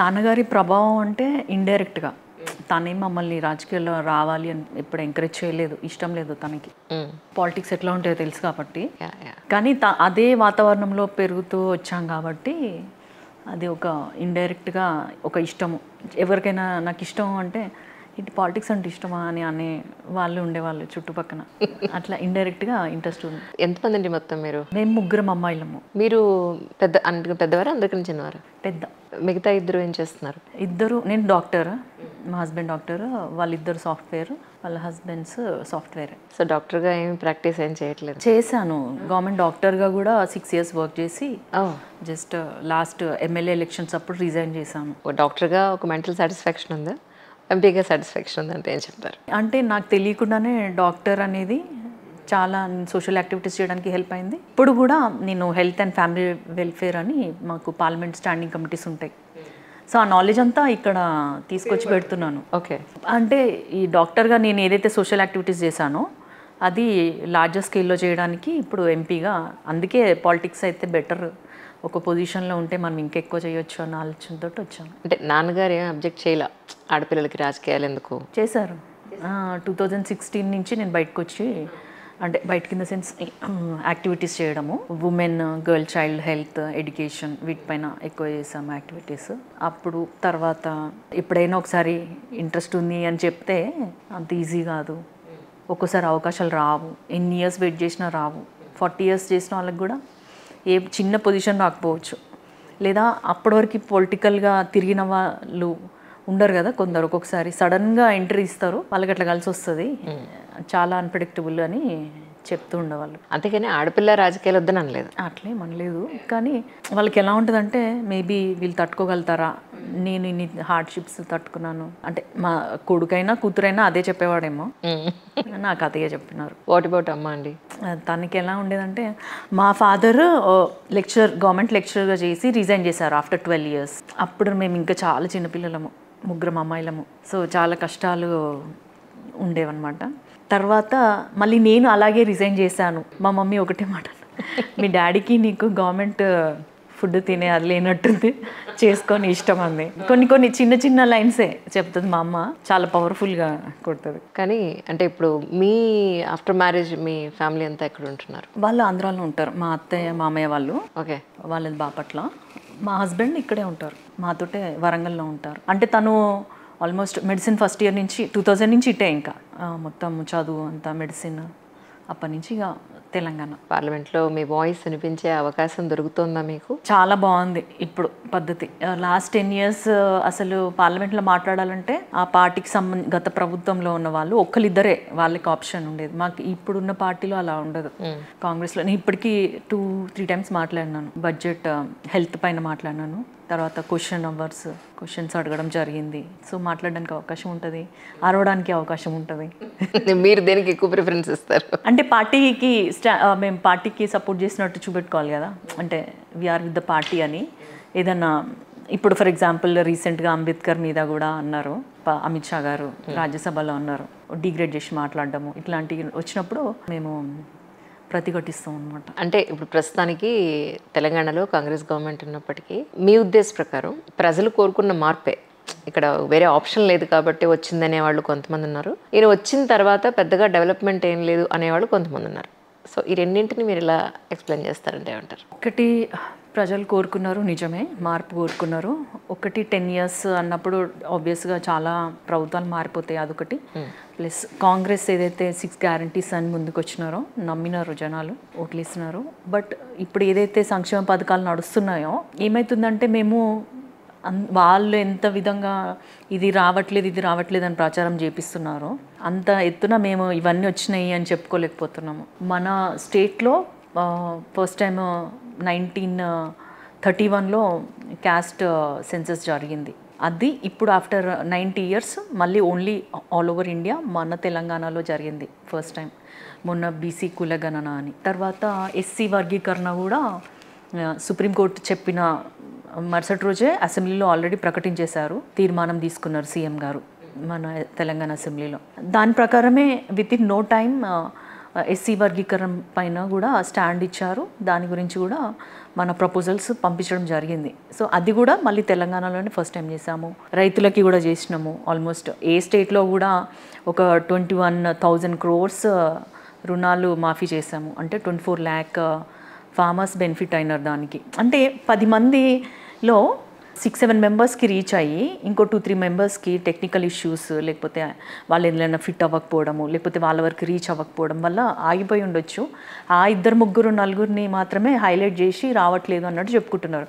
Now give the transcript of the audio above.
నాన్నగారి ప్రభావం అంటే ఇండైరెక్ట్గా తనే మమ్మల్ని రాజకీయాల్లో రావాలి అని ఎప్పుడు ఎంకరేజ్ చేయలేదు, ఇష్టం లేదు తనకి. పాలిటిక్స్ ఎట్లా ఉంటాయో తెలుసు కాబట్టి. కానీ అదే వాతావరణంలో పెరుగుతూ వచ్చాం కాబట్టి అది ఒక ఇండైరెక్ట్గా ఒక ఇష్టము. ఎవరికైనా నాకు ఇష్టం అంటే ఇటు పాలిటిక్స్ అంటే ఇష్టమా అని అనే వాళ్ళు ఉండేవాళ్ళు చుట్టుపక్కన. అట్లా ఇండైరెక్ట్గా ఇంట్రెస్ట్ ఉంది. ఎంతమంది అండి మొత్తం మీరు? మేము ముగ్గురం అమ్మాయిలము. మీరు పెద్దవారు అందరికీ చిన్నవారు? పెద్ద. మిగతా ఇద్దరు ఏం చేస్తున్నారు? ఇద్దరు, నేను డాక్టర్, మా హస్బెండ్ డాక్టర్, వాళ్ళిద్దరు సాఫ్ట్వేర్, వాళ్ళ హస్బెండ్స్ సాఫ్ట్వేర్. సో డాక్టర్గా ఏమి ప్రాక్టీస్ ఏం చేయట్లేదు? చేశాను, గవర్నమెంట్ డాక్టర్గా కూడా 6 years వర్క్ చేసి జస్ట్ లాస్ట్ ఎమ్మెల్యే ఎలక్షన్స్ అప్పుడు రిజైన్ చేశాను. డాక్టర్గా ఒక మెంటల్ సాటిస్ఫాక్షన్ ఉందా, ఎంపీగా సాటిస్ఫాక్షన్ ఉందంటే ఏం చెప్తారు? అంటే నాకు తెలియకుండానే డాక్టర్ అనేది చాలా సోషల్ యాక్టివిటీస్ చేయడానికి హెల్ప్ అయింది. ఇప్పుడు కూడా నేను హెల్త్ అండ్ ఫ్యామిలీ వెల్ఫేర్ అని మాకు పార్లమెంట్ స్టాండింగ్ కమిటీస్ ఉంటాయి. సో ఆ నాలెడ్జ్ అంతా ఇక్కడ తీసుకొచ్చి పెడుతున్నాను. ఓకే. అంటే ఈ డాక్టర్గా నేను ఏదైతే సోషల్ యాక్టివిటీస్ చేశానో అది లార్జర్ స్కేల్లో చేయడానికి ఇప్పుడు ఎంపీగా, అందుకే పాలిటిక్స్ అయితే బెటర్, ఒక పొజిషన్లో ఉంటే మనం ఇంకెక్కువ చేయొచ్చు అన్న ఆలోచనతో వచ్చాను. అంటే నాన్నగారు ఏం అబ్జెక్ట్ చేయాల ఆడపిల్లలకి రాజకీయాలు ఎందుకు? చేశారు. 2016 నుంచి నేను బయటకు వచ్చి, అంటే బయట కింద సెన్స్ యాక్టివిటీస్ చేయడము, women, girl child health, education, వీటిపైన ఎక్కువ చేసాము యాక్టివిటీస్. అప్పుడు తర్వాత ఎప్పుడైనా ఒకసారి ఇంట్రెస్ట్ ఉంది అని చెప్తే అంత ఈజీ కాదు, ఒక్కోసారి అవకాశాలు రావు, ఎన్ని ఇయర్స్ వెయిట్ చేసినా రావు. 40 years చేసిన వాళ్ళకి కూడా ఏ చిన్న పొజిషన్ రాకపోవచ్చు, లేదా అప్పటి వరకు పొలిటికల్గా తిరిగిన వాళ్ళు ఉండరు కదా కొందరు, ఒక్కొక్కసారి సడన్గా ఎంట్రీ ఇస్తారు, వాళ్ళకి అట్లా కలిసి వస్తుంది, చాలా అన్ప్రెడిక్టబుల్ అని చెప్తూ ఉండేవాళ్ళు. అంతేగాని ఆడపిల్ల రాజకీయాలు వద్దని అనలేదు. అట్లేమనలేదు, కానీ వాళ్ళకి ఎలా ఉంటుందంటే మేబీ వీళ్ళు తట్టుకోగలుగుతారా, నేను ఇన్ని హార్డ్షిప్స్ తట్టుకున్నాను అంటే, మా కొడుకైనా కూతురైనా అదే చెప్పేవాడేమో, నాకు అదే చెప్పినారు. వాట్ అబౌట్ అమ్మ అండి? తనకి ఎలా ఉండేదంటే, మా ఫాదర్ గవర్నమెంట్ లెక్చరర్గా చేసి రిజైన్ చేశారు ఆఫ్టర్ 12 years. అప్పుడు మేము ఇంకా చాలా చిన్నపిల్లలము, ముగ్గురం అమ్మాయిలము. సో చాలా కష్టాలు ఉండేవన్నమాట. తర్వాత మళ్ళీ నేను అలాగే రిజైన్ చేశాను. మా మమ్మీ ఒకటే మాట, మీ డాడీకి నీకు గవర్నమెంట్ ఫుడ్ తినే అది లేనట్టుంది, చేసుకొని ఇష్టం అంది. కొన్ని చిన్న చిన్న లైన్సే చెప్తుంది మా అమ్మ, చాలా పవర్ఫుల్గా కొడుతుంది. కానీ అంటే ఇప్పుడు మీ ఆఫ్టర్ మ్యారేజ్ మీ ఫ్యామిలీ అంతా ఎక్కడ ఉంటున్నారు? వాళ్ళు ఆంధ్రాలో ఉంటారు, మా అత్తయ్య మామయ్య వాళ్ళు. ఓకే. వాళ్ళది బాపట్ల. మా హస్బెండ్ ఇక్కడే ఉంటారు, మాతోటే వరంగల్లో ఉంటారు. అంటే తను ఆల్మోస్ట్ మెడిసిన్ ఫస్ట్ ఇయర్ నుంచి 2000 నుంచి ఇట్టే, ఇంకా మొత్తం చదువు అంతా మెడిసిన్, అప్పటి నుంచి ఇక తెలంగాణ. పార్లమెంట్లో మీ వాయిస్ వినిపించే అవకాశం దొరుకుతుందా మీకు? చాలా బాగుంది ఇప్పుడు పద్ధతి. లాస్ట్ 10 years అసలు పార్లమెంట్లో మాట్లాడాలంటే ఆ పార్టీకి గత ప్రభుత్వంలో ఉన్న వాళ్ళు ఒక్కరిద్దరే వాళ్ళకి ఆప్షన్ ఉండేది. మాకు ఇప్పుడున్న పార్టీలో అలా ఉండదు. కాంగ్రెస్లో నేను ఇప్పటికీ 2-3 times మాట్లాడినాను, బడ్జెట్, హెల్త్ పైన మాట్లాడినాను. తర్వాత క్వశ్చన్స్ అడగడం జరిగింది. సో మాట్లాడడానికి అవకాశం ఉంటుంది, అరవడానికి అవకాశం ఉంటుంది. మీరు దేనికి ఎక్కువ ప్రిఫరెన్స్ ఇస్తారు? అంటే పార్టీకి మేము పార్టీకి సపోర్ట్ చేసినట్టు చూపెట్టుకోవాలి కదా, అంటే వీఆర్ విత్ ద పార్టీ అని. ఏదన్నా ఇప్పుడు ఫర్ ఎగ్జాంపుల్ రీసెంట్గా అంబేద్కర్ మీద కూడా అన్నారు, అమిత్ షా గారు రాజ్యసభలో అన్నారు, డిగ్రేడ్ చేసి మాట్లాడడము, ఇట్లాంటివి వచ్చినప్పుడు మేము ప్రతిఘటిస్తాం అనమాట. అంటే ఇప్పుడు ప్రస్తుతానికి తెలంగాణలో కాంగ్రెస్ గవర్నమెంట్ ఉన్నప్పటికీ మీ ఉద్దేశ ప్రకారం ప్రజలు కోరుకున్న మార్పే, ఇక్కడ వేరే ఆప్షన్ లేదు కాబట్టి వచ్చిందనే వాళ్ళు కొంతమంది ఉన్నారు, ఈయన వచ్చిన తర్వాత పెద్దగా డెవలప్మెంట్ ఏం లేదు అనేవాళ్ళు కొంతమంది ఉన్నారు. సో ఈ రెండింటిని మీరు ఇలా ఎక్స్ప్లెయిన్ చేస్తారంటే ఏమంటారు? ఒకటి, ప్రజలు కోరుకున్నారు, నిజమే మార్పు కోరుకున్నారు. ఒకటి 10 years అన్నప్పుడు ఆబ్వియస్గా చాలా ప్రభుత్వాలు మారిపోతాయి, అదొకటి. ప్లస్ కాంగ్రెస్ ఏదైతే 6 guarantees అని ముందుకు వచ్చినారో నమ్మినారు జనాలు, ఓట్లేస్తున్నారు. బట్ ఇప్పుడు ఏదైతే సంక్షేమ పథకాలు నడుస్తున్నాయో ఏమవుతుందంటే, మేము వాళ్ళు ఎంత విధంగా ఇది రావట్లేదు అని ప్రచారం చేపిస్తున్నారో అంత ఎత్తున మేము ఇవన్నీ వచ్చినాయి అని చెప్పుకోలేకపోతున్నాము. మన స్టేట్లో ఫస్ట్ టైం 1931లో క్యాస్ట్ సెన్సస్ జరిగింది. అది ఇప్పుడు ఆఫ్టర్ 90 years మళ్ళీ ఓన్లీ ఆల్ ఓవర్ ఇండియా మన తెలంగాణలో జరిగింది ఫస్ట్ టైం, మొన్న బీసీ కులగణన అని. తర్వాత ఎస్సీ వర్గీకరణ కూడా సుప్రీంకోర్టు చెప్పిన మరుసటి రోజే అసెంబ్లీలో ఆల్రెడీ ప్రకటించేశారు, తీర్మానం తీసుకున్నారు సీఎం గారు మన తెలంగాణ అసెంబ్లీలో. దాని ప్రకారమే within no time SC వర్గీకరణ పైన కూడా స్టాండ్ ఇచ్చారు. దాని గురించి కూడా మన ప్రపోజల్స్ పంపించడం జరిగింది. సో అది కూడా మళ్ళీ తెలంగాణలోనే ఫస్ట్ టైం చేసాము. రైతులకి కూడా చేసినాము. ఆల్మోస్ట్ ఏ స్టేట్లో కూడా ఒక 21,000 crores రుణాలు మాఫీ చేసాము. అంటే 24 lakh ఫార్మర్స్ బెనిఫిట్ అయినారు దానికి. అంటే 10 మందిలో 6-7 మెంబర్స్కి రీచ్ అయ్యి ఇంకో 2-3 మెంబర్స్కి టెక్నికల్ ఇష్యూస్, లేకపోతే వాళ్ళు ఏదైనా ఫిట్ అవ్వకపోవడము, లేకపోతే వాళ్ళ వరకు రీచ్ అవ్వకపోవడం వల్ల ఆగిపోయి ఉండొచ్చు. ఆ 2-3-4 మాత్రమే హైలైట్ చేసి రావట్లేదు అన్నట్టు చెప్పుకుంటున్నారు.